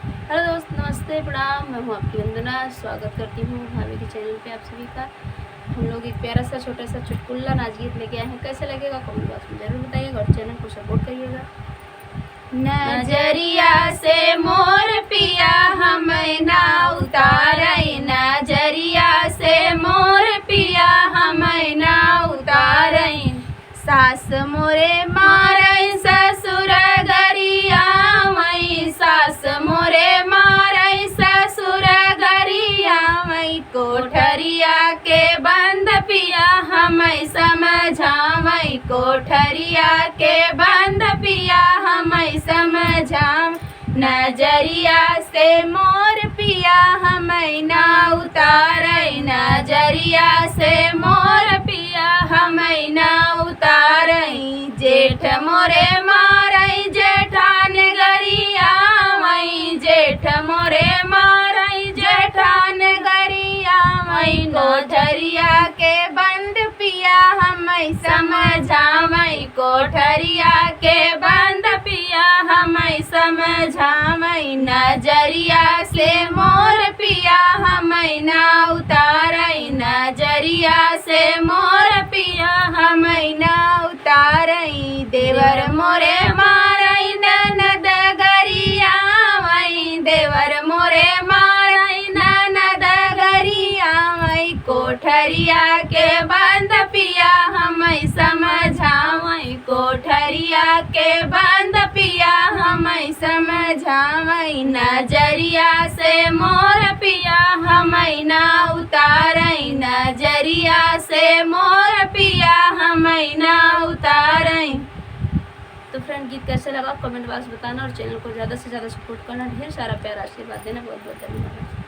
Hello दोस्त, नमस्ते, प्रणाम। मैं हूँ आपकी वंदना। स्वागत करती हूँ भाभी के चैनल पे आप सभी का। हम लोग एक प्यारा सा छोटा सा चुटकुला नाच गीत लेके आए हैं। कैसे लगेगा कमेंट बॉक्स में जरूर बताइएगा और चैनल को सपोर्ट करिएगा। नजरिया से मोर पिया हमें ना उतारे, नजरिया से मोर पिया हमें ना उतारे। सास मोरे मारे ससुर गरिया मई, सास मोरे मारे ससुर गरिया मई। कोठरिया के बंद पिया हमें समझावई, कोठरिया के बंद पिया हमें समझाव। नजरिया से मोर पिया हमें ना उतारे, नजरिया से मोर पिया हमें ना उतारे। जेठ मोरे मारे जेठान गरिया मई, जेठ मोरे मारे जेठान गरिया मई। कोठरिया के बंद पिया हमें समझावई, कोठरिया के बंद पिया हमें समझावई। नजरिया से मोर पिया हमें ना उतारे, नजरिया से मोर पिया हमें ना उतारे। देवर मोरे मारे ननद गरिया मई, देवर मोरे मारे ननद गरिया मई। कोठरिया के बंद पिया हमें समझावई, कोठरिया के बंद पिया हमें समझावई। नजरिया से मोर पिया हमें ना उतारे, नजरिया से मोर पिया हमें ना उतारे। तो फ्रेंड, गीत कैसे लगा कमेंट बॉक्स बताना और चैनल को ज़्यादा से ज़्यादा सपोर्ट करना, ढेर सारा प्यार आशीर्वाद देना। बहुत बहुत धन्यवाद।